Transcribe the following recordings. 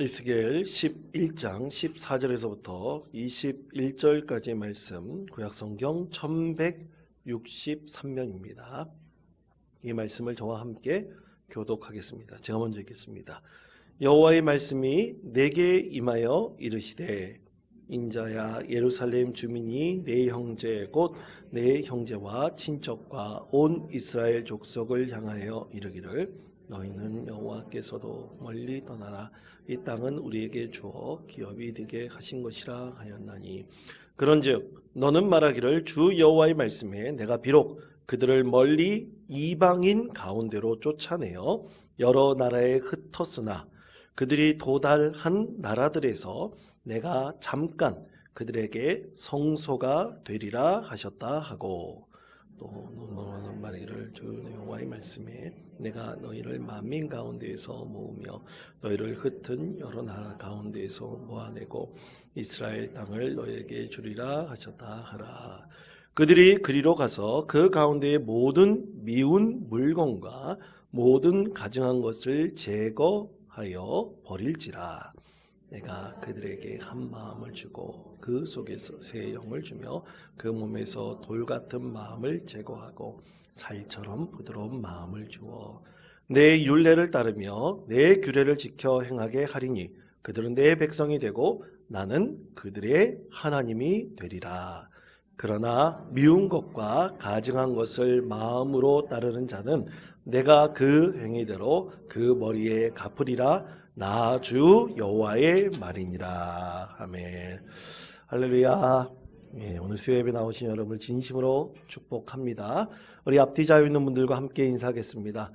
에스겔 11장 14절에서부터 21절까지의 말씀, 구약성경 1163면입니다. 이 말씀을 저와 함께 교독하겠습니다. 제가 먼저 읽겠습니다. 여호와의 말씀이 내게 임하여 이르시되, 인자야, 예루살렘 주민이 내 형제 곧 내 형제와 친척과 온 이스라엘 족속을 향하여 이르기를, 너희는 여호와께서도 멀리 떠나라. 이 땅은 우리에게 주어 기업이 되게 하신 것이라 하였나니, 그런즉 너는 말하기를, 주 여호와의 말씀에 내가 비록 그들을 멀리 이방인 가운데로 쫓아내어 여러 나라에 흩었으나 그들이 도달한 나라들에서 내가 잠깐 그들에게 성소가 되리라 하셨다 하고, 또 너는 말하기를, 주 여호와의 말씀에 내가 너희를 만민 가운데에서 모으며 너희를 흩은 여러 나라 가운데에서 모아내고 이스라엘 땅을 너희에게 주리라 하셨다 하라. 그들이 그리로 가서 그 가운데의 모든 미운 물건과 모든 가증한 것을 제거하여 버릴지라. 내가 그들에게 한 마음을 주고 그 속에서 새 영을 주며 그 몸에서 돌 같은 마음을 제거하고 살처럼 부드러운 마음을 주어 내 율례를 따르며 내 규례를 지켜 행하게 하리니, 그들은 내 백성이 되고 나는 그들의 하나님이 되리라. 그러나 미운 것과 가증한 것을 마음으로 따르는 자는 내가 그 행위대로 그 머리에 갚으리라. 나 주 여호와의 말이니라. 아멘. 할렐루야. 오늘 수요예배 나오신 여러분을 진심으로 축복합니다. 우리 앞뒤 자유 있는 분들과 함께 인사하겠습니다.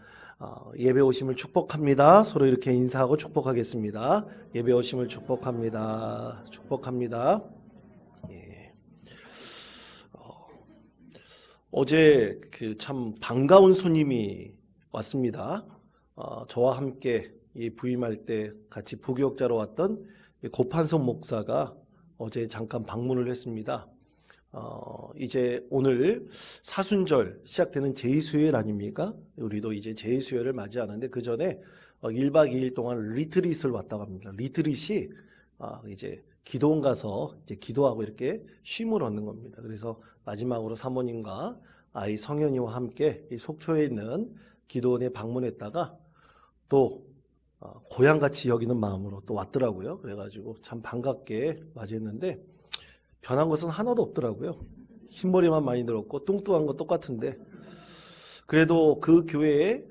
예배 오심을 축복합니다. 서로 이렇게 인사하고 축복하겠습니다. 예배 오심을 축복합니다. 축복합니다. 어제 참 반가운 손님이 왔습니다. 저와 함께 이 부임할 때 같이 부교육자로 왔던 고판석 목사가 어제 잠깐 방문을 했습니다. 이제 오늘 사순절 시작되는 제수요일 아닙니까? 우리도 이제 제수요일을 맞이하는데, 그 전에 1박 2일 동안 리트릿을 왔다고 합니다. 리트릿이 이제 기도원 가서 이제 기도하고 이렇게 쉼을 얻는 겁니다. 그래서 마지막으로 사모님과 아이 성현이와 함께 이 속초에 있는 기도원에 방문했다가 또 고향같이 여기는 마음으로 또 왔더라고요. 그래가지고 참 반갑게 맞이했는데 변한 것은 하나도 없더라고요. 흰머리만 많이 들었고 뚱뚱한 건 똑같은데, 그래도 그 교회에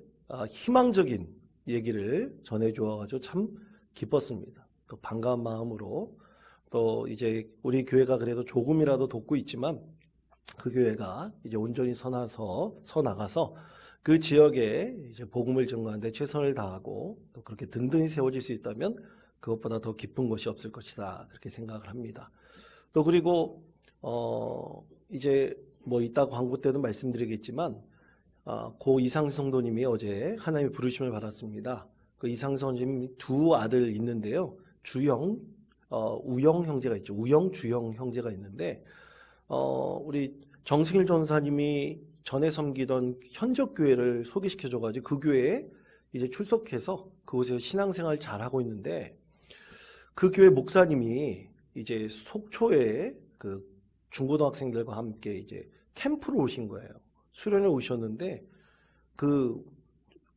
희망적인 얘기를 전해주어가지고 참 기뻤습니다. 또 반가운 마음으로, 또 이제 우리 교회가 그래도 조금이라도 돕고 있지만 그 교회가 이제 온전히 서나가서 그 지역에 이제 복음을 전가하는 데 최선을 다하고 또 그렇게 든든히 세워질 수 있다면 그것보다 더 기쁜 것이 없을 것이다, 그렇게 생각을 합니다. 또 그리고 이제 뭐 이따 광고 때도 말씀드리겠지만 고 이상수 성도님이 어제 하나님의 부르심을 받았습니다. 그 이상수 성도님이 두 아들 있는데요. 주영, 우영 형제가 있죠. 우영, 주영 형제가 있는데 우리 정승일 전사님이 전에 섬기던 현적교회를 소개시켜줘가지고 그 교회에 이제 출석해서 그곳에서 신앙생활 잘하고 있는데, 그 교회 목사님이 이제 속초에 그 중고등학생들과 함께 이제 캠프를 오신 거예요. 수련회 오셨는데 그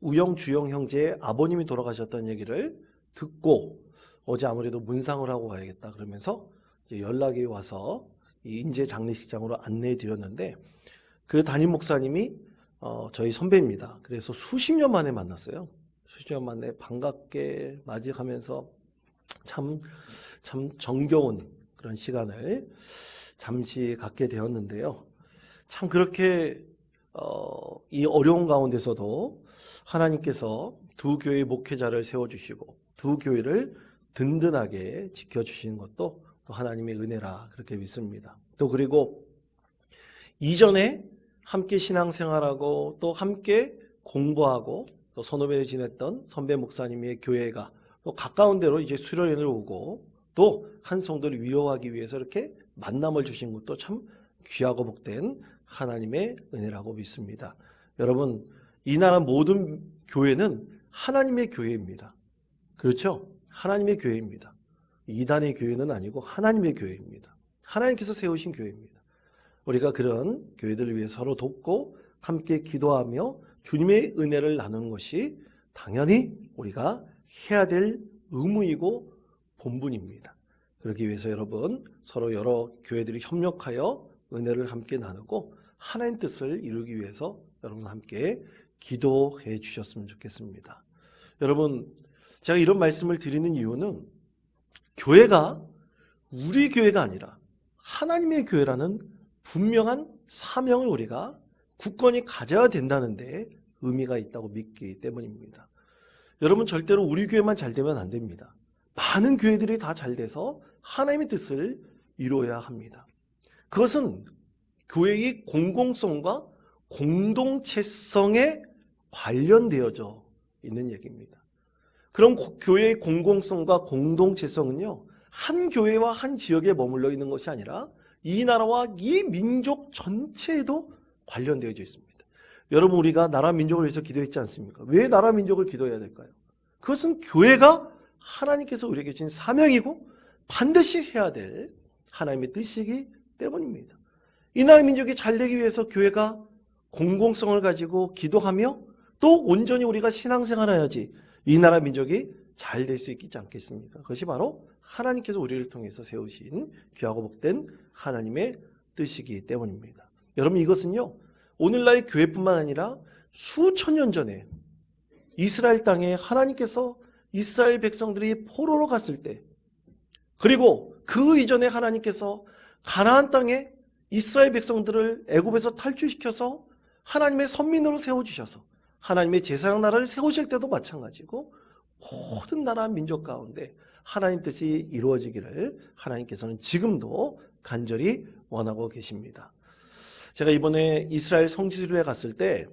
우영, 주영 형제의 아버님이 돌아가셨다는 얘기를 듣고 어제 아무래도 문상을 하고 가야겠다 그러면서 이제 연락이 와서 이 인제 장례식장으로 안내해 드렸는데, 그 담임 목사님이 저희 선배입니다. 그래서 수십 년 만에 만났어요. 수십 년 만에 반갑게 맞이하면서 참 정겨운 그런 시간을 잠시 갖게 되었는데요. 참 그렇게 이 어려운 가운데서도 하나님께서 두 교회의 목회자를 세워주시고 두 교회를 든든하게 지켜주시는 것도 또 하나님의 은혜라, 그렇게 믿습니다. 또 그리고 이전에 함께 신앙생활하고 또 함께 공부하고 또 선후배를 지냈던 선배 목사님의 교회가 또 가까운 데로 이제 수련회를 오고 또 한 성도를 위로하기 위해서 이렇게 만남을 주신 것도 참 귀하고 복된 하나님의 은혜라고 믿습니다. 여러분, 이 나라 모든 교회는 하나님의 교회입니다. 그렇죠? 하나님의 교회입니다. 이단의 교회는 아니고 하나님의 교회입니다. 하나님께서 세우신 교회입니다. 우리가 그런 교회들을 위해 서로 돕고 함께 기도하며 주님의 은혜를 나누는 것이 당연히 우리가 해야 될 의무이고 본분입니다. 그러기 위해서 여러분 서로 여러 교회들이 협력하여 은혜를 함께 나누고 하나님 뜻을 이루기 위해서 여러분 함께 기도해 주셨으면 좋겠습니다. 여러분 제가 이런 말씀을 드리는 이유는 교회가 우리 교회가 아니라 하나님의 교회라는 분명한 사명을 우리가 굳건히 가져야 된다는 데 의미가 있다고 믿기 때문입니다. 여러분 절대로 우리 교회만 잘 되면 안 됩니다. 많은 교회들이 다 잘 돼서 하나님의 뜻을 이루어야 합니다. 그것은 교회의 공공성과 공동체성에 관련되어져 있는 얘기입니다. 그럼 교회의 공공성과 공동체성은요, 한 교회와 한 지역에 머물러 있는 것이 아니라 이 나라와 이 민족 전체에도 관련되어져 있습니다. 여러분 우리가 나라 민족을 위해서 기도했지 않습니까? 왜 나라 민족을 기도해야 될까요? 그것은 교회가 하나님께서 우리에게 주신 사명이고 반드시 해야 될 하나님의 뜻이기 때문입니다. 이 나라 민족이 잘 되기 위해서 교회가 공공성을 가지고 기도하며 또 온전히 우리가 신앙생활을 해야지 이 나라 민족이 잘 될 수 있지 않겠습니까? 그것이 바로 하나님께서 우리를 통해서 세우신 귀하고 복된 하나님의 뜻이기 때문입니다. 여러분 이것은요, 오늘날의 교회뿐만 아니라 수천 년 전에 이스라엘 땅에 하나님께서 이스라엘 백성들이 포로로 갔을 때, 그리고 그 이전에 하나님께서 가나안 땅에 이스라엘 백성들을 애굽에서 탈출시켜서 하나님의 선민으로 세워주셔서 하나님의 제사장 나라를 세우실 때도 마찬가지고 모든 나라 민족 가운데 하나님 뜻이 이루어지기를 하나님께서는 지금도 간절히 원하고 계십니다. 제가 이번에 이스라엘 성지순례에 갔을 때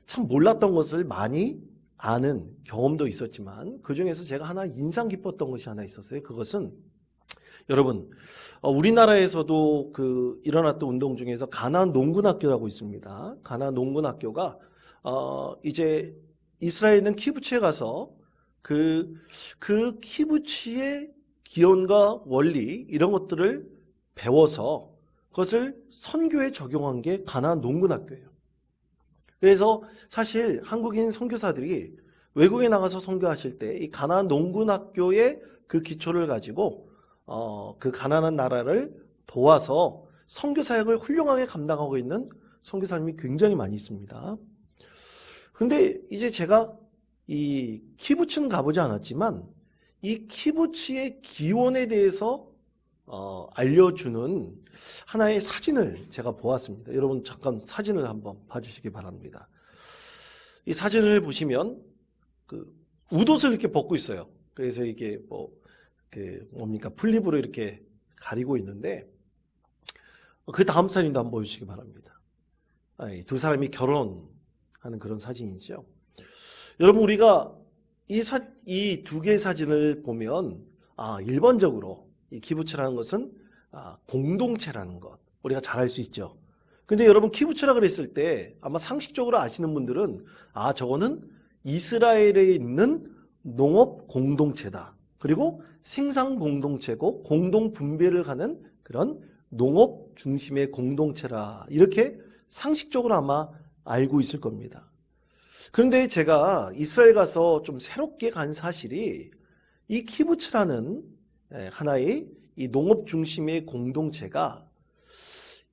참 몰랐던 것을 많이 아는 경험도 있었지만 그 중에서 제가 하나 인상 깊었던 것이 하나 있었어요. 그것은 여러분 우리나라에서도 일어났던 운동 중에서 가나안 농군학교라고 있습니다. 가나안 농군학교가 이제 이스라엘에 있는 키부츠에 가서 그 키부츠의 기원과 원리 이런 것들을 배워서 그것을 선교에 적용한 게 가나안 농군학교예요. 그래서 사실 한국인 선교사들이 외국에 나가서 선교하실 때 이 가나안 농군학교의 그 기초를 가지고 그 가나안 나라를 도와서 선교 사역을 훌륭하게 감당하고 있는 선교사님이 굉장히 많이 있습니다. 그런데 이제 제가 이 키부츠는 가보지 않았지만 이 키부츠의 기원에 대해서 알려주는 하나의 사진을 제가 보았습니다. 여러분 잠깐 사진을 한번 봐주시기 바랍니다. 이 사진을 보시면 웃옷을 이렇게 벗고 있어요. 그래서 이게 뭡니까 풀립으로 이렇게 가리고 있는데 그 다음 사진도 한번 보여주시기 바랍니다. 두 사람이 결혼하는 그런 사진이죠. 여러분 우리가 이 두 개의 사진을 보면 일반적으로 이 키부츠라는 것은 공동체라는 것 우리가 잘 알 수 있죠. 근데 여러분 키부츠라 그랬을 때 아마 상식적으로 아시는 분들은 저거는 이스라엘에 있는 농업 공동체다. 그리고 생산 공동체고 공동 분배를 하는 그런 농업 중심의 공동체라 이렇게 상식적으로 아마 알고 있을 겁니다. 그런데 제가 이스라엘 가서 좀 새롭게 간 사실이 이 키부츠라는 하나의 이 농업 중심의 공동체가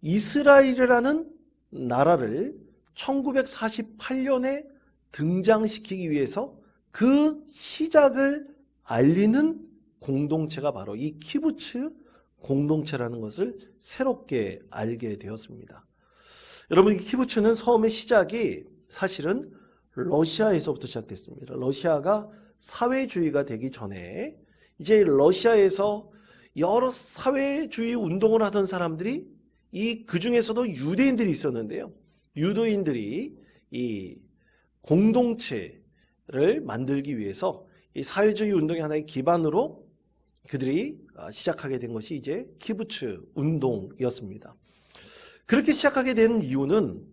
이스라엘이라는 나라를 1948년에 등장시키기 위해서 그 시작을 알리는 공동체가 바로 이 키부츠 공동체라는 것을 새롭게 알게 되었습니다. 여러분 이 키부츠는 처음의 시작이 사실은 러시아에서부터 시작됐습니다. 러시아가 사회주의가 되기 전에 이제 러시아에서 여러 사회주의 운동을 하던 사람들이 그 중에서도 유대인들이 있었는데요. 유대인들이 이 공동체를 만들기 위해서 이 사회주의 운동의 하나의 기반으로 그들이 시작하게 된 것이 이제 키부츠 운동이었습니다. 그렇게 시작하게 된 이유는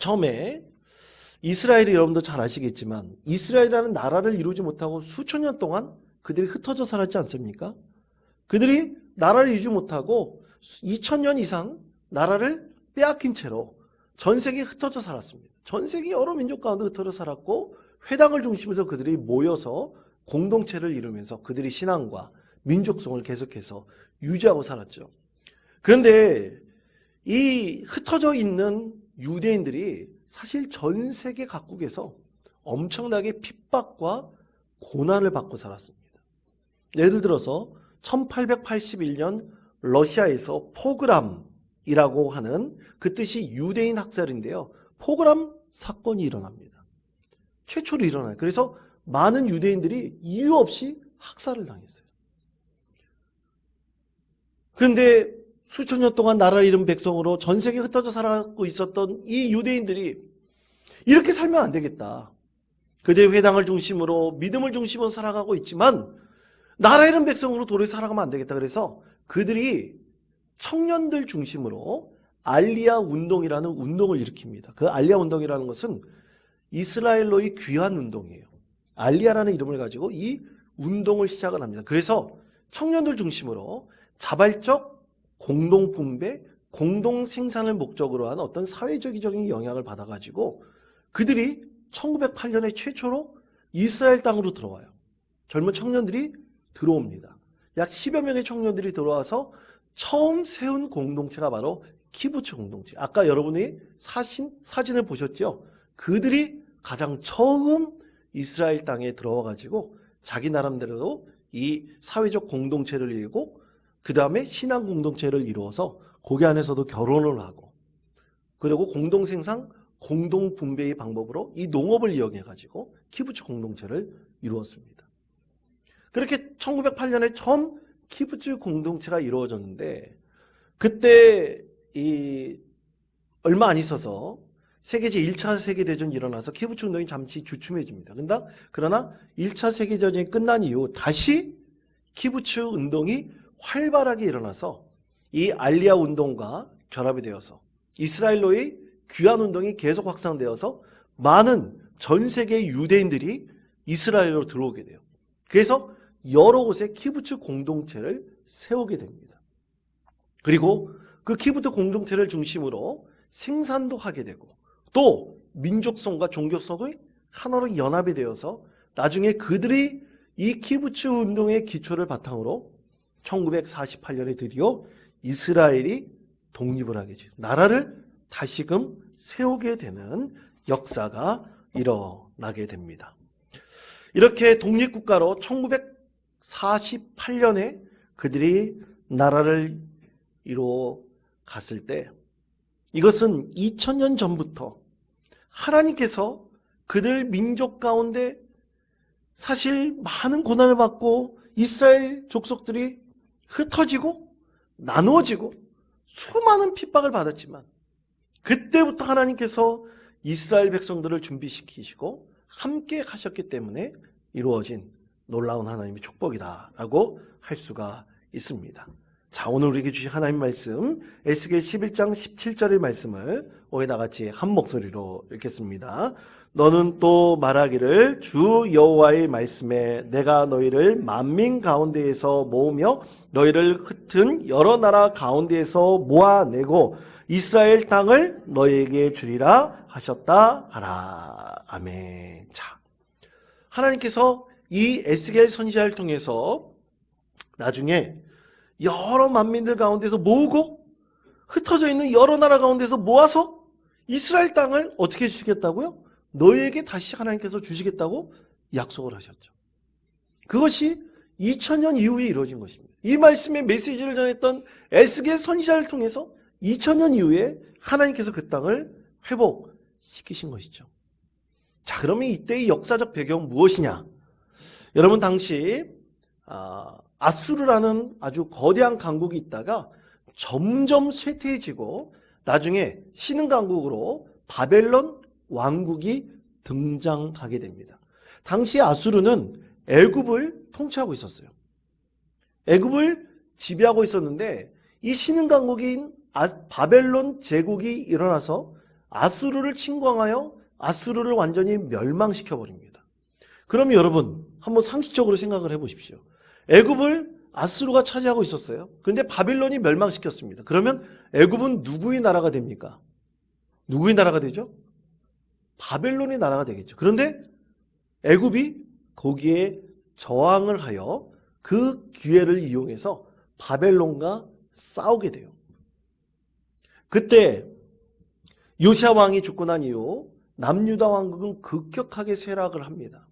처음에 이스라엘이 여러분도 잘 아시겠지만 이스라엘이라는 나라를 이루지 못하고 수천 년 동안 그들이 흩어져 살았지 않습니까? 그들이 나라를 이루지 못하고 2000년 이상 나라를 빼앗긴 채로 전 세계에 흩어져 살았습니다. 전 세계 여러 민족 가운데 흩어져 살았고 회당을 중심으로 그들이 모여서 공동체를 이루면서 그들이 신앙과 민족성을 계속해서 유지하고 살았죠. 그런데 이 흩어져 있는 유대인들이 사실 전 세계 각국에서 엄청나게 핍박과 고난을 받고 살았습니다. 예를 들어서 1881년 러시아에서 포그람이라고 하는 그 뜻이 유대인 학살인데요. 포그람 사건이 일어납니다. 최초로 일어나요. 그래서 많은 유대인들이 이유 없이 학살을 당했어요. 그런데 수천 년 동안 나라를 잃은 백성으로 전 세계에 흩어져 살아가고 있었던 이 유대인들이 이렇게 살면 안 되겠다. 그들이 회당을 중심으로 믿음을 중심으로 살아가고 있지만 나라 잃은 백성으로 도저히 살아가면 안 되겠다. 그래서 그들이 청년들 중심으로 알리아 운동이라는 운동을 일으킵니다. 그 알리아 운동이라는 것은 이스라엘로의 귀환 운동이에요. 알리아라는 이름을 가지고 이 운동을 시작을 합니다. 그래서 청년들 중심으로 자발적 공동분배, 공동생산을 목적으로 한 어떤 사회적인 영향을 받아가지고 그들이 1908년에 최초로 이스라엘 땅으로 들어와요. 젊은 청년들이 들어옵니다. 약 10여 명의 청년들이 들어와서 처음 세운 공동체가 바로 키부츠 공동체. 아까 여러분이 사진을 보셨죠? 그들이 가장 처음 이스라엘 땅에 들어와가지고 자기 나름대로 이 사회적 공동체를 이루고 그 다음에 신앙 공동체를 이루어서 거기 안에서도 결혼을 하고 그리고 공동생산, 공동분배의 방법으로 이 농업을 이용해가지고 키부츠 공동체를 이루었습니다. 그렇게 1908년에 처음 키부츠 공동체가 이루어졌는데 그때 얼마 안 있어서 세계제 1차 세계대전이 일어나서 키부츠 운동이 잠시 주춤해집니다. 그러나 1차 세계대전이 끝난 이후 다시 키부츠 운동이 활발하게 일어나서 이 알리아 운동과 결합이 되어서 이스라엘로의 귀환 운동이 계속 확산되어서 많은 전 세계 유대인들이 이스라엘로 들어오게 돼요. 그래서 여러 곳에 키부츠 공동체를 세우게 됩니다. 그리고 그 키부츠 공동체를 중심으로 생산도 하게 되고 또 민족성과 종교성의 하나로 연합이 되어서 나중에 그들이 이 키부츠 운동의 기초를 바탕으로 1948년에 드디어 이스라엘이 독립을 하게 되죠. 나라를 다시금 세우게 되는 역사가 일어나게 됩니다. 이렇게 독립국가로 1948년에 그들이 나라를 이루어 갔을 때 이것은 2000년 전부터 하나님께서 그들 민족 가운데 사실 많은 고난을 받고 이스라엘 족속들이 흩어지고 나누어지고 수많은 핍박을 받았지만 그때부터 하나님께서 이스라엘 백성들을 준비시키시고 함께 하셨기 때문에 이루어진 놀라운 하나님의 축복이다라고 할 수가 있습니다. 자, 오늘 우리에게 주신 하나님 말씀 에스겔 11장 17절의 말씀을 우리 다같이 한 목소리로 읽겠습니다. 너는 또 말하기를 주 여호와의 말씀에 내가 너희를 만민 가운데에서 모으며 너희를 흩은 여러 나라 가운데에서 모아내고 이스라엘 땅을 너희에게 주리라 하셨다 하라. 아멘. 자, 하나님께서 이 에스겔 선지자를 통해서 나중에 여러 만민들 가운데서 모으고 흩어져 있는 여러 나라 가운데서 모아서 이스라엘 땅을 어떻게 주시겠다고요? 너희에게 다시 하나님께서 주시겠다고 약속을 하셨죠. 그것이 2000년 이후에 이루어진 것입니다. 이 말씀의 메시지를 전했던 에스겔 선지자를 통해서 2000년 이후에 하나님께서 그 땅을 회복시키신 것이죠. 자, 그러면 이때의 역사적 배경은 무엇이냐? 여러분 당시 아수르라는 아주 거대한 강국이 있다가 점점 쇠퇴해지고 나중에 신흥강국으로 바벨론 왕국이 등장하게 됩니다. 당시 아수르는 애굽을 통치하고 있었어요. 애굽을 지배하고 있었는데 이 신흥강국인 바벨론 제국이 일어나서 아수르를 침공하여 아수르를 완전히 멸망시켜 버립니다. 그럼 여러분 한번 상식적으로 생각을 해보십시오. 애굽을 아수르가 차지하고 있었어요. 그런데 바빌론이 멸망시켰습니다. 그러면 애굽은 누구의 나라가 됩니까? 누구의 나라가 되죠? 바벨론의 나라가 되겠죠. 그런데 애굽이 거기에 저항을 하여 그 기회를 이용해서 바벨론과 싸우게 돼요. 그때 요시야 왕이 죽고 난 이후 남유다 왕국은 급격하게 쇠락을 합니다.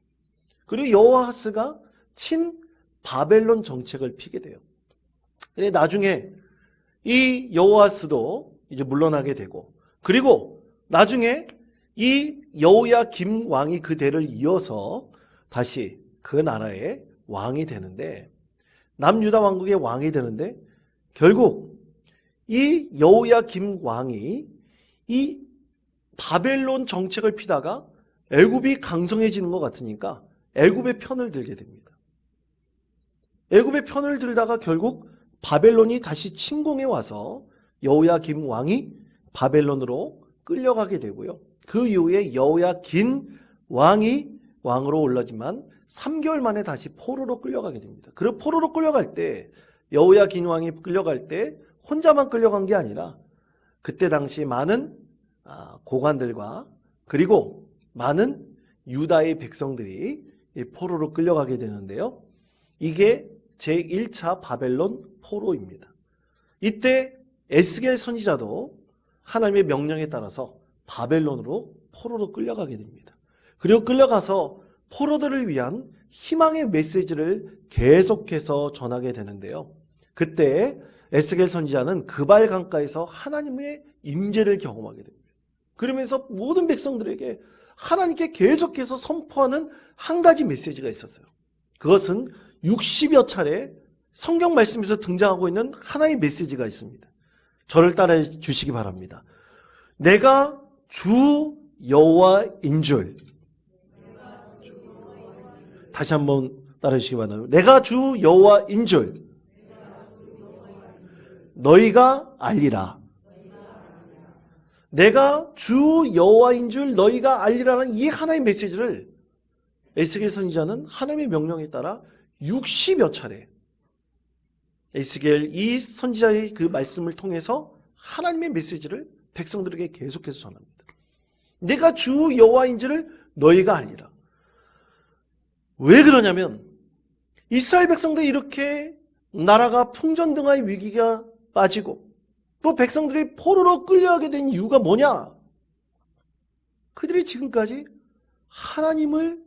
그리고 여호아하스가 친 바벨론 정책을 피게 돼요. 근데 나중에 이 여호아스도 이제 물러나게 되고, 그리고 나중에 이 여호야김 왕이 그 대를 이어서 다시 그 나라의 왕이 되는데, 남유다 왕국의 왕이 되는데, 결국 이 여호야김 왕이 이 바벨론 정책을 피다가 애굽이 강성해지는 것 같으니까 애굽의 편을 들게 됩니다. 애굽의 편을 들다가 결국 바벨론이 다시 침공해 와서 여호야김 왕이 바벨론으로 끌려가게 되고요. 그 이후에 여호야긴 왕이 왕으로 올라지만 3개월 만에 다시 포로로 끌려가게 됩니다. 그 포로로 끌려갈 때, 여호야긴 왕이 끌려갈 때 혼자만 끌려간 게 아니라 그때 당시 많은 고관들과 그리고 많은 유다의 백성들이 포로로 끌려가게 되는데요. 이게 제1차 바벨론 포로입니다. 이때 에스겔 선지자도 하나님의 명령에 따라서 바벨론으로 포로로 끌려가게 됩니다. 그리고 끌려가서 포로들을 위한 희망의 메시지를 계속해서 전하게 되는데요. 그때 에스겔 선지자는 그발 강가에서 하나님의 임재를 경험하게 됩니다. 그러면서 모든 백성들에게 하나님께 계속해서 선포하는 한 가지 메시지가 있었어요. 그것은 60여 차례 성경 말씀에서 등장하고 있는 하나의 메시지가 있습니다. 저를 따라해 주시기 바랍니다. 내가 주 여호와인 줄. 다시 한번 따라해 주시기 바랍니다. 내가 주 여호와인 줄 너희가 알리라. 내가 주 여호와인 줄 너희가 알리라는 이 하나의 메시지를 에스겔 선지자는 하나님의 명령에 따라 60여 차례 에스겔 이 선지자의 그 말씀을 통해서 하나님의 메시지를 백성들에게 계속해서 전합니다. 내가 주 여호와인 줄을 너희가 알리라. 왜 그러냐면 이스라엘 백성들이 이렇게 나라가 풍전등화의 위기가 빠지고 또 백성들이 포로로 끌려가게 된 이유가 뭐냐? 그들이 지금까지 하나님을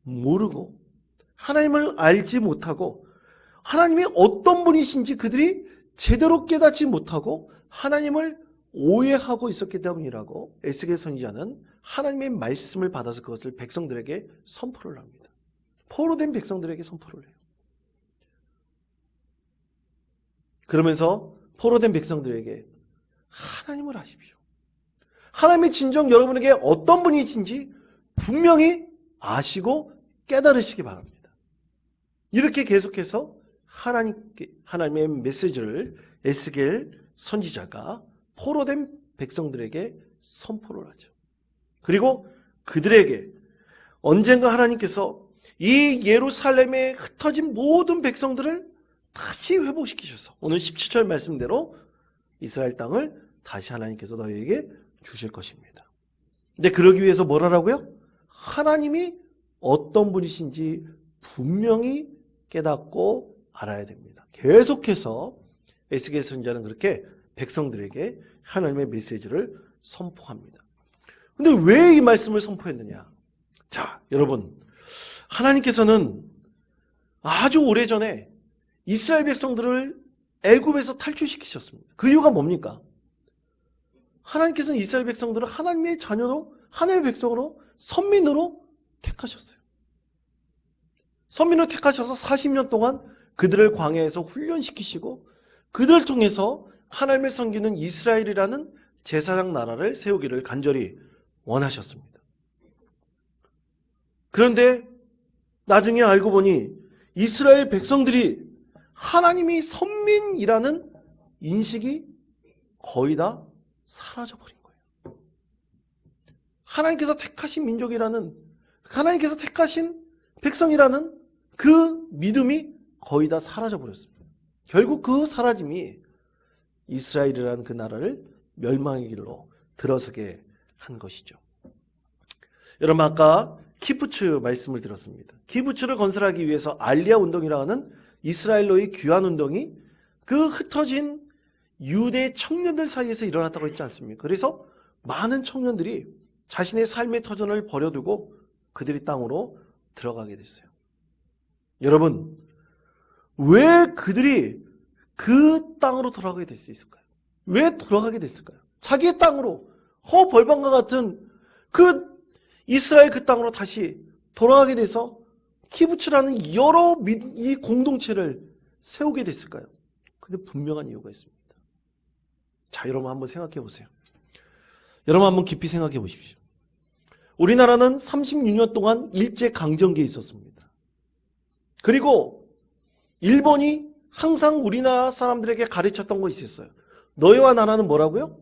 모르고 하나님을 알지 못하고 하나님이 어떤 분이신지 그들이 제대로 깨닫지 못하고 하나님을 오해하고 있었기 때문이라고 에스겔 선지자는 하나님의 말씀을 받아서 그것을 백성들에게 선포를 합니다. 포로된 백성들에게 선포를 해요. 그러면서 포로된 백성들에게 하나님을 아십시오. 하나님의 진정 여러분에게 어떤 분이신지 분명히 아시고 깨달으시기 바랍니다. 이렇게 계속해서 하나님의 메시지를 에스겔 선지자가 포로된 백성들에게 선포를 하죠. 그리고 그들에게 언젠가 하나님께서 이 예루살렘에 흩어진 모든 백성들을 다시 회복시키셔서 오늘 17절 말씀대로 이스라엘 땅을 다시 하나님께서 너희에게 주실 것입니다. 근데 그러기 위해서 뭘 하라고요? 하나님이 어떤 분이신지 분명히 깨닫고 알아야 됩니다. 계속해서 에스겔 선지자는 그렇게 백성들에게 하나님의 메시지를 선포합니다. 근데 왜 이 말씀을 선포했느냐? 자, 여러분, 하나님께서는 아주 오래전에 이스라엘 백성들을 애굽에서 탈출시키셨습니다. 그 이유가 뭡니까? 하나님께서는 이스라엘 백성들을 하나님의 자녀로, 하나님의 백성으로, 선민으로 택하셨어요. 선민으로 택하셔서 40년 동안 그들을 광야에서 훈련시키시고 그들을 통해서 하나님을 섬기는 이스라엘이라는 제사장 나라를 세우기를 간절히 원하셨습니다. 그런데 나중에 알고 보니 이스라엘 백성들이 하나님이 선민이라는 인식이 거의 다 사라져버린 거예요. 하나님께서 택하신 민족이라는, 하나님께서 택하신 백성이라는 그 믿음이 거의 다 사라져 버렸습니다. 결국 그 사라짐이 이스라엘이라는 그 나라를 멸망의 길로 들어서게 한 것이죠. 여러분, 아까 키부츠 말씀을 들었습니다. 키부츠를 건설하기 위해서 알리아 운동이라고 하는 이스라엘로의 귀환 운동이 그 흩어진 유대 청년들 사이에서 일어났다고 했지 않습니까? 그래서 많은 청년들이 자신의 삶의 터전을 버려두고 그들이 땅으로 들어가게 됐어요. 여러분, 왜 그들이 그 땅으로 돌아가게 될 수 있을까요? 왜 돌아가게 됐을까요? 자기의 땅으로, 벌방과 같은 그 이스라엘 그 땅으로 다시 돌아가게 돼서 키부츠라는 여러 이 공동체를 세우게 됐을까요? 근데 분명한 이유가 있습니다. 자, 여러분 한번 생각해 보세요. 여러분 한번 깊이 생각해 보십시오. 우리나라는 36년 동안 일제강점기에 있었습니다. 그리고 일본이 항상 우리나라 사람들에게 가르쳤던 것이 있었어요. 너희와 나라는 뭐라고요?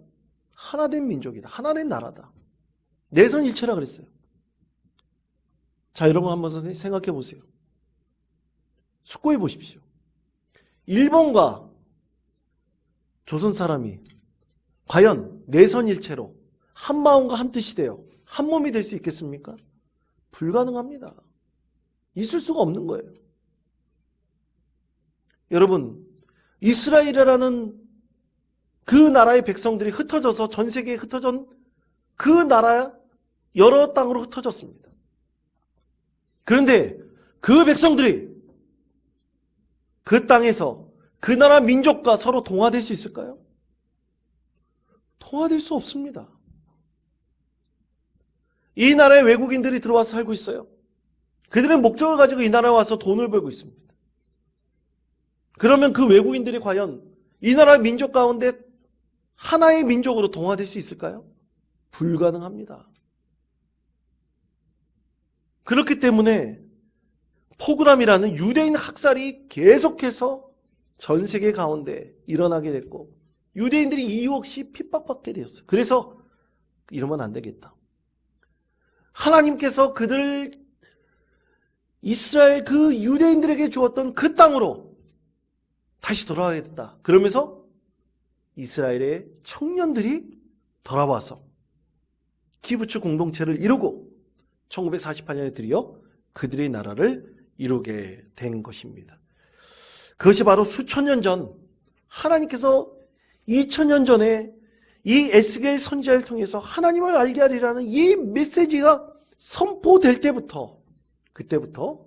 하나된 민족이다. 하나된 나라다. 내선일체라 그랬어요. 자, 여러분 한번 생각해 보세요. 숙고해 보십시오. 일본과 조선 사람이 과연 내선일체로 한 마음과 한 뜻이 되어 한 몸이 될 수 있겠습니까? 불가능합니다. 있을 수가 없는 거예요. 여러분, 이스라엘이라는 그 나라의 백성들이 흩어져서 전 세계에 흩어진 그 나라 여러 땅으로 흩어졌습니다. 그런데 그 백성들이 그 땅에서 그 나라 민족과 서로 동화될 수 있을까요? 동화될 수 없습니다. 이 나라에 외국인들이 들어와서 살고 있어요. 그들의 목적을 가지고 이 나라에 와서 돈을 벌고 있습니다. 그러면 그 외국인들이 과연 이 나라 민족 가운데 하나의 민족으로 동화될 수 있을까요? 불가능합니다. 그렇기 때문에 포그람이라는 유대인 학살이 계속해서 전 세계 가운데 일어나게 됐고 유대인들이 이유 없이 핍박받게 되었어요. 그래서 이러면 안 되겠다. 하나님께서 그들 이스라엘 그 유대인들에게 주었던 그 땅으로 다시 돌아가겠다. 그러면서 이스라엘의 청년들이 돌아와서 키부츠 공동체를 이루고 1948년에 드디어 그들의 나라를 이루게 된 것입니다. 그것이 바로 수천 년 전 하나님께서 2000년 전에 이 에스겔 선지자를 통해서 하나님을 알게 하리라는 이 메시지가 선포될 때부터 그때부터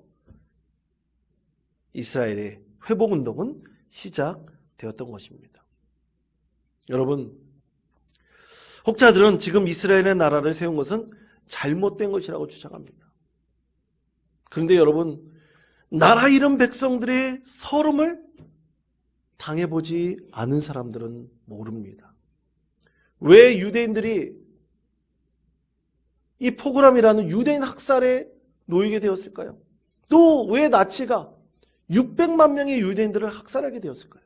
이스라엘의 회복운동은 시작되었던 것입니다. 여러분, 혹자들은 지금 이스라엘의 나라를 세운 것은 잘못된 것이라고 주장합니다. 그런데 여러분, 나라 잃은 백성들의 서름을 당해보지 않은 사람들은 모릅니다. 왜 유대인들이 이 포그람이라는 유대인 학살에 놓이게 되었을까요? 또 왜 나치가 600만 명의 유대인들을 학살하게 되었을까요?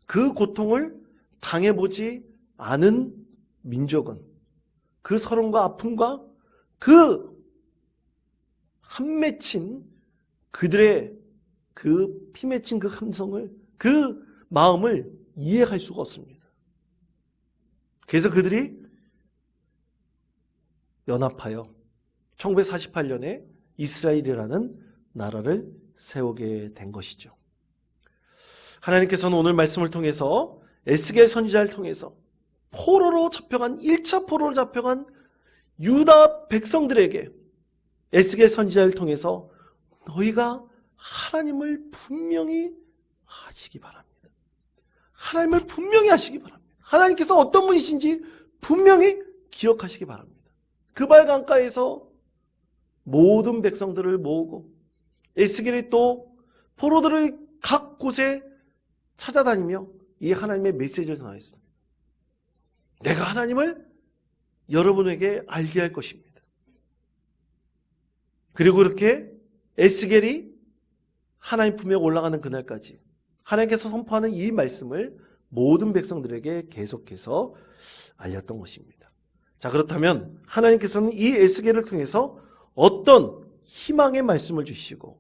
그 고통을 당해보지 않은 민족은 그 서름과 아픔과 그 한 맺힌 그들의 그 피 맺힌 그 함성을 그 마음을 이해할 수가 없습니다. 그래서 그들이 연합하여 1948년에 이스라엘이라는 나라를 세우게 된 것이죠. 하나님께서는 오늘 말씀을 통해서 에스겔 선지자를 통해서 포로로 잡혀간 1차 포로로 잡혀간 유다 백성들에게 에스겔 선지자를 통해서 너희가 하나님을 분명히 하시기 바랍니다. 하나님을 분명히 하시기 바랍니다. 하나님께서 어떤 분이신지 분명히 기억하시기 바랍니다. 그발 강가에서 모든 백성들을 모으고 에스겔이 또 포로들을 각 곳에 찾아다니며 이 하나님의 메시지를 전하였습니다. 내가 하나님을 여러분에게 알게 할 것입니다. 그리고 그렇게 에스겔이 하나님 품에 올라가는 그날까지 하나님께서 선포하는 이 말씀을 모든 백성들에게 계속해서 알렸던 것입니다. 자, 그렇다면 하나님께서는 이 에스겔을 통해서 어떤 희망의 말씀을 주시고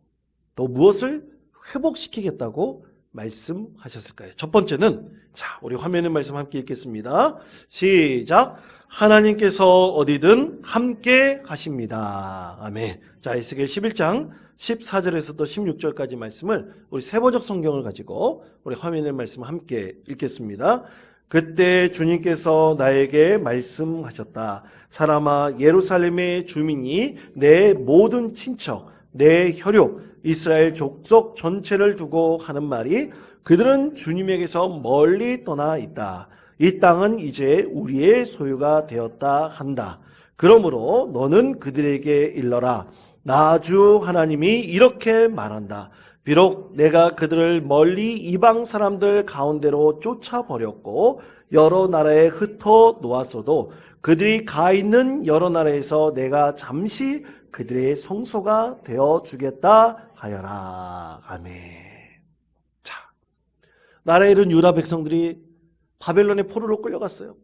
또 무엇을 회복시키겠다고 말씀하셨을까요? 첫 번째는, 자, 우리 화면의 말씀 함께 읽겠습니다. 시작. 하나님께서 어디든 함께 하십니다. 아멘. 자, 에스겔 11장 14절에서도 16절까지 말씀을 우리 세번역 성경을 가지고 우리 화면의 말씀 함께 읽겠습니다. 그때 주님께서 나에게 말씀하셨다. 사람아, 예루살렘의 주민이 내 모든 친척, 내 혈육, 이스라엘 족속 전체를 두고 하는 말이, 그들은 주님에게서 멀리 떠나 있다. 이 땅은 이제 우리의 소유가 되었다 한다. 그러므로 너는 그들에게 일러라. 나 주 하나님이 이렇게 말한다. 비록 내가 그들을 멀리 이방 사람들 가운데로 쫓아버렸고 여러 나라에 흩어 놓았어도 그들이 가 있는 여러 나라에서 내가 잠시 그들의 성소가 되어 주겠다 하여라. 아멘. 자, 나라에 이른 유다 백성들이 바벨론의 포로로 끌려갔어요.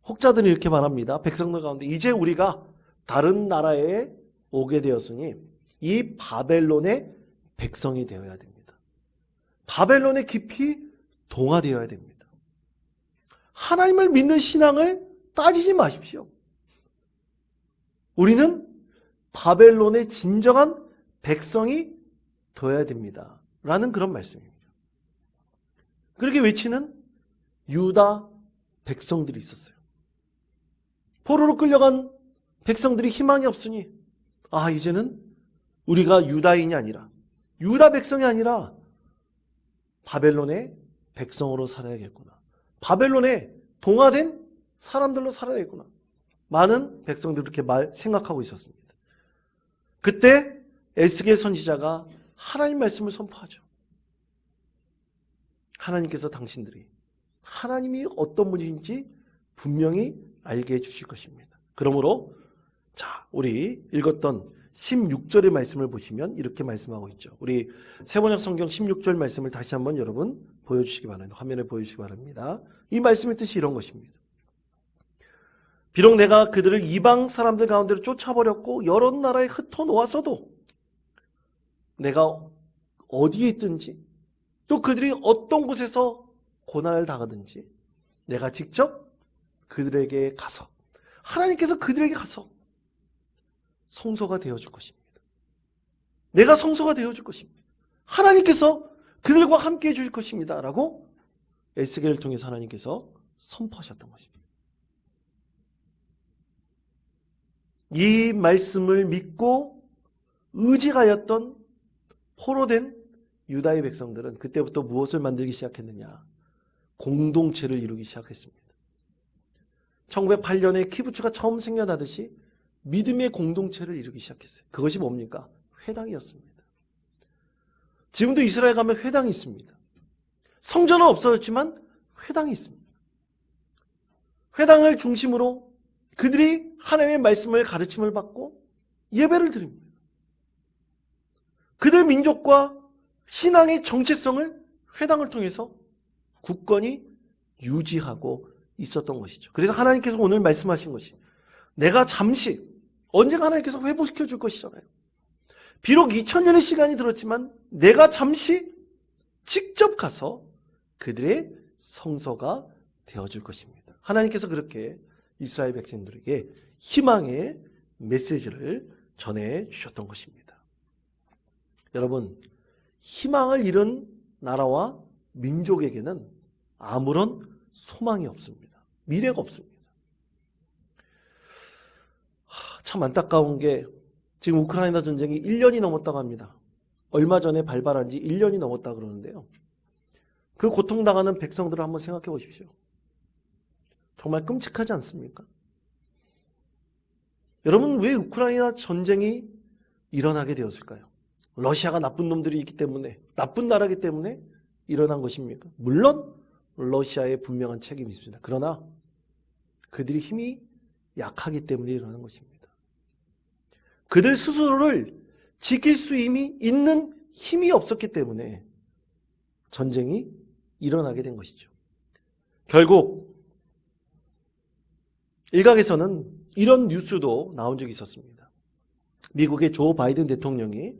혹자들이 이렇게 말합니다. 백성들 가운데 이제 우리가 다른 나라에 오게 되었으니 이 바벨론의 백성이 되어야 됩니다. 바벨론에 깊이 동화되어야 됩니다. 하나님을 믿는 신앙을 따지지 마십시오. 우리는 바벨론의 진정한 백성이 되어야 됩니다. 라는 그런 말씀입니다. 그렇게 외치는 유다 백성들이 있었어요. 포로로 끌려간 백성들이 희망이 없으니, 이제는 우리가 유다인이 아니라, 유다 백성이 아니라 바벨론의 백성으로 살아야겠구나. 바벨론에 동화된 사람들로 살아야겠구나. 많은 백성들이 그렇게 생각하고 있었습니다. 그때 에스겔 선지자가 하나님 말씀을 선포하죠. 하나님께서 당신들이 하나님이 어떤 분인지 분명히 알게 해주실 것입니다. 그러므로 자, 우리 읽었던 16절의 말씀을 보시면 이렇게 말씀하고 있죠. 우리 세번역 성경 16절 말씀을 다시 한번 여러분 보여주시기 바랍니다. 화면에 보여주시기 바랍니다. 이 말씀의 뜻이 이런 것입니다. 비록 내가 그들을 이방 사람들 가운데로 쫓아버렸고 여러 나라에 흩어 놓았어도, 내가 어디에 있든지 또 그들이 어떤 곳에서 고난을 당하든지 내가 직접 그들에게 가서, 하나님께서 그들에게 가서 성소가 되어줄 것입니다. 내가 성소가 되어줄 것입니다. 하나님께서 그들과 함께 해줄 것입니다. 라고 에스겔을 통해서 하나님께서 선포하셨던 것입니다. 이 말씀을 믿고 의지하였던 포로된 유다의 백성들은 그때부터 무엇을 만들기 시작했느냐? 공동체를 이루기 시작했습니다. 1908년에 키부츠가 처음 생겨나듯이 믿음의 공동체를 이루기 시작했어요. 그것이 뭡니까? 회당이었습니다. 지금도 이스라엘 가면 회당이 있습니다. 성전은 없어졌지만 회당이 있습니다. 회당을 중심으로 그들이 하나님의 말씀을 가르침을 받고 예배를 드립니다. 그들 민족과 신앙의 정체성을 회당을 통해서 굳건히 유지하고 있었던 것이죠. 그래서 하나님께서 오늘 말씀하신 것이, 내가 잠시, 언젠가 하나님께서 회복시켜 줄 것이잖아요. 비록 2000년의 시간이 들었지만 내가 잠시 직접 가서 그들의 성소가 되어줄 것입니다. 하나님께서 그렇게 이스라엘 백성들에게 희망의 메시지를 전해주셨던 것입니다. 여러분, 희망을 잃은 나라와 민족에게는 아무런 소망이 없습니다. 미래가 없습니다. 참 안타까운 게 지금 우크라이나 전쟁이 1년이 넘었다고 합니다. 얼마 전에 발발한 지 1년이 넘었다고 그러는데요. 그 고통당하는 백성들을 한번 생각해 보십시오. 정말 끔찍하지 않습니까? 여러분, 왜 우크라이나 전쟁이 일어나게 되었을까요? 러시아가 나쁜 놈들이 있기 때문에, 나쁜 나라이기 때문에 일어난 것입니까? 물론 러시아의 분명한 책임이 있습니다. 그러나 그들이 힘이 약하기 때문에 일어나는 것입니다. 그들 스스로를 지킬 수 있는 힘이 없었기 때문에 전쟁이 일어나게 된 것이죠. 결국 일각에서는 이런 뉴스도 나온 적이 있었습니다. 미국의 조 바이든 대통령이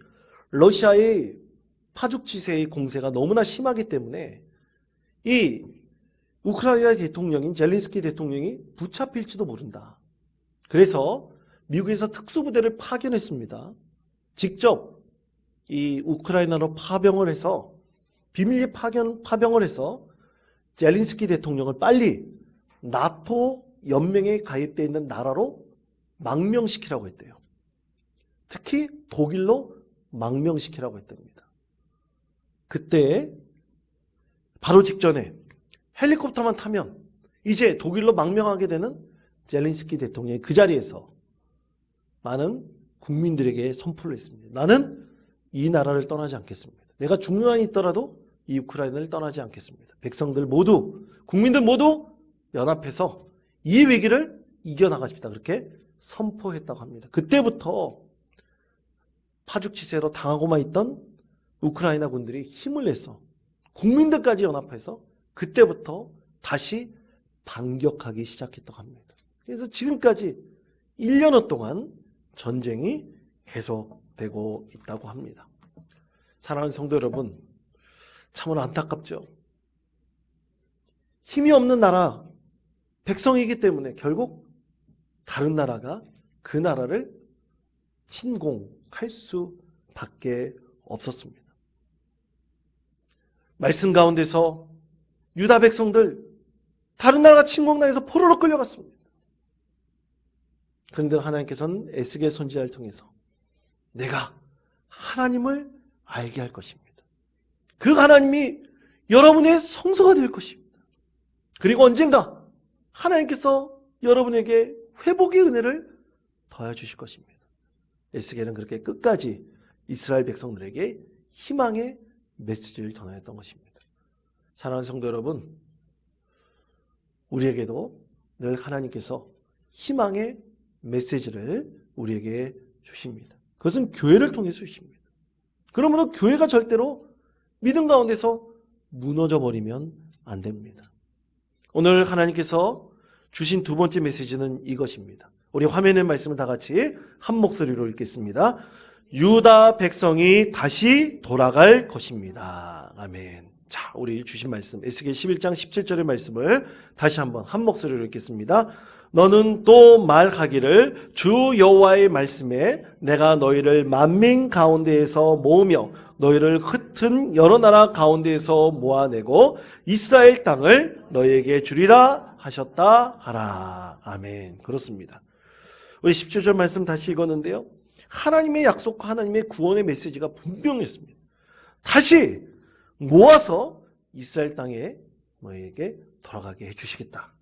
러시아의 파죽지세의 공세가 너무나 심하기 때문에 이 우크라이나 대통령인 젤렌스키 대통령이 붙잡힐지도 모른다. 그래서 미국에서 특수부대를 파견했습니다. 직접 이 우크라이나로 파병을 해서 비밀리 파병을 해서 젤렌스키 대통령을 빨리 나토 연맹에 가입되어 있는 나라로 망명시키라고 했대요. 특히 독일로 망명시키라고 했답니다. 그때 바로 직전에 헬리콥터만 타면 이제 독일로 망명하게 되는 젤렌스키 대통령이 그 자리에서 많은 국민들에게 선포를 했습니다. 나는 이 나라를 떠나지 않겠습니다. 내가 죽는 한이 있더라도 이 우크라이나를 떠나지 않겠습니다. 백성들 모두, 국민들 모두 연합해서 이 위기를 이겨나가십니다. 그렇게 선포했다고 합니다. 그때부터 파죽지세로 당하고만 있던 우크라이나 군들이 힘을 내서 국민들까지 연합해서 그때부터 다시 반격하기 시작했다고 합니다. 그래서 지금까지 1년여 동안 전쟁이 계속되고 있다고 합니다. 사랑하는 성도 여러분, 참으로 안타깝죠. 힘이 없는 나라, 백성이기 때문에 결국 다른 나라가 그 나라를 침공할 수밖에 없었습니다. 말씀 가운데서 유다 백성들 다른 나라가 침공당해서 포로로 끌려갔습니다. 그런데 하나님께서는 에스겔 선지자를 통해서 내가 하나님을 알게 할 것입니다. 그 하나님이 여러분의 성소가 될 것입니다. 그리고 언젠가 하나님께서 여러분에게 회복의 은혜를 더해 주실 것입니다. 에스겔은 그렇게 끝까지 이스라엘 백성들에게 희망의 메시지를 전했던 것입니다. 사랑하는 성도 여러분, 우리에게도 늘 하나님께서 희망의 메시지를 우리에게 주십니다. 그것은 교회를 통해서 주십니다. 그러므로 교회가 절대로 믿음 가운데서 무너져 버리면 안 됩니다. 오늘 하나님께서 주신 두 번째 메시지는 이것입니다. 우리 화면의 말씀을 다 같이 한 목소리로 읽겠습니다. 유다 백성이 다시 돌아갈 것입니다. 아멘. 자, 우리 주신 말씀 에스겔 11장 17절의 말씀을 다시 한번 한 목소리로 읽겠습니다. 너는 또 말하기를 주 여호와의 말씀에 내가 너희를 만민 가운데에서 모으며 너희를 흩은 여러 나라 가운데에서 모아내고 이스라엘 땅을 너희에게 주리라 하셨다 하라. 아멘. 그렇습니다. 우리 17절 말씀 다시 읽었는데요. 하나님의 약속과 하나님의 구원의 메시지가 분명했습니다. 다시 모아서 이스라엘 땅에 너희에게 돌아가게 해주시겠다.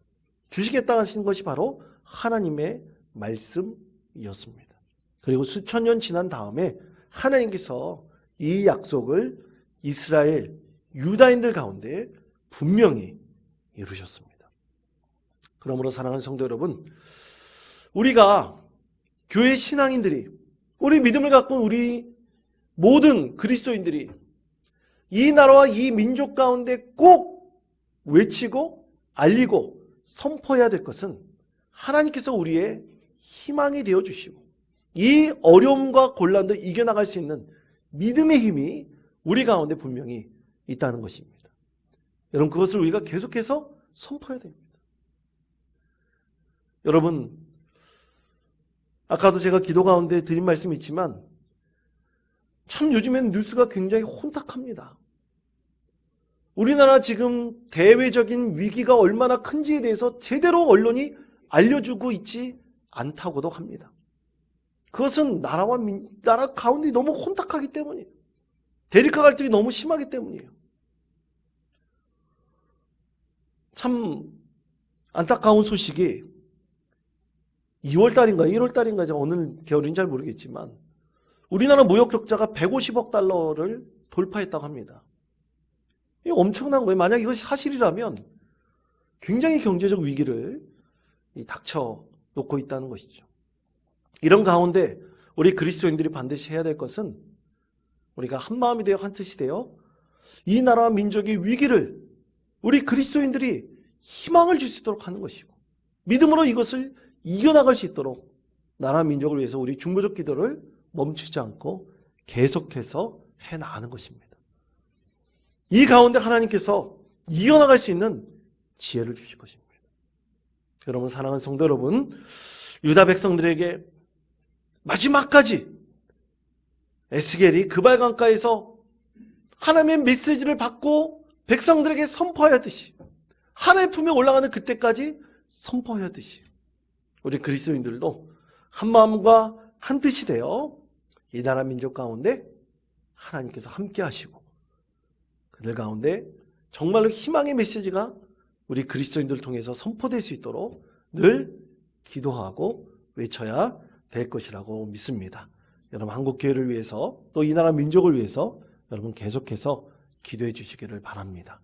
주시겠다 하신 것이 바로 하나님의 말씀이었습니다. 그리고 수천 년 지난 다음에 하나님께서 이 약속을 이스라엘 유다인들 가운데 분명히 이루셨습니다. 그러므로 사랑하는 성도 여러분, 우리가 교회 신앙인들이 우리 믿음을 갖고 우리 모든 그리스도인들이 이 나라와 이 민족 가운데 꼭 외치고 알리고 선포해야 될 것은 하나님께서 우리의 희망이 되어주시고 이 어려움과 곤란도 이겨나갈 수 있는 믿음의 힘이 우리 가운데 분명히 있다는 것입니다. 여러분, 그것을 우리가 계속해서 선포해야 됩니다. 여러분, 아까도 제가 기도 가운데 드린 말씀이 있지만 참 요즘엔 뉴스가 굉장히 혼탁합니다. 우리나라 지금 대외적인 위기가 얼마나 큰지에 대해서 제대로 언론이 알려주고 있지 않다고도 합니다. 그것은 나라 가운데 너무 혼탁하기 때문이에요. 대립과 갈등이 너무 심하기 때문이에요. 참 안타까운 소식이 2월달인가 1월달인가 제가 어느 겨울인지 잘 모르겠지만 우리나라 무역 적자가 150억 달러를 돌파했다고 합니다. 이게 엄청난 거예요. 만약 이것이 사실이라면 굉장히 경제적 위기를 닥쳐놓고 있다는 것이죠. 이런 가운데 우리 그리스도인들이 반드시 해야 될 것은 우리가 한 마음이 되어 한 뜻이 되어 이 나라와 민족의 위기를 우리 그리스도인들이 희망을 줄 수 있도록 하는 것이고 믿음으로 이것을 이겨나갈 수 있도록 나라 민족을 위해서 우리 중보적 기도를 멈추지 않고 계속해서 해나가는 것입니다. 이 가운데 하나님께서 이겨나갈 수 있는 지혜를 주실 것입니다. 여러분, 사랑하는 성도 여러분, 유다 백성들에게 마지막까지 에스겔이 그발강가에서 하나님의 메시지를 받고 백성들에게 선포하였듯이, 하나님의 품에 올라가는 그때까지 선포하였듯이, 우리 그리스도인들도 한 마음과 한 뜻이 되어 이 나라 민족 가운데 하나님께서 함께 하시고 그들 가운데 정말로 희망의 메시지가 우리 그리스도인들을 통해서 선포될 수 있도록 늘 기도하고 외쳐야 될 것이라고 믿습니다. 여러분, 한국교회를 위해서 또 이 나라 민족을 위해서 여러분 계속해서 기도해 주시기를 바랍니다.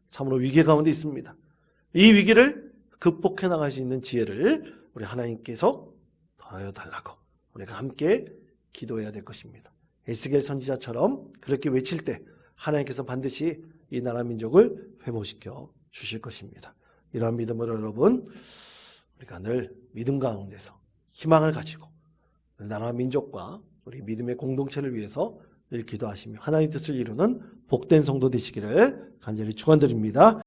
참으로 위기 가운데 있습니다. 이 위기를 극복해 나갈 수 있는 지혜를 우리 하나님께서 더하여 달라고 우리가 함께 기도해야 될 것입니다. 에스겔 선지자처럼 그렇게 외칠 때 하나님께서 반드시 이 나라 민족을 회복시켜 주실 것입니다. 이러한 믿음으로 여러분, 우리가 늘 믿음 가운데서 희망을 가지고 나라 민족과 우리 믿음의 공동체를 위해서 늘 기도하시며 하나님의 뜻을 이루는 복된 성도 되시기를 간절히 축원드립니다.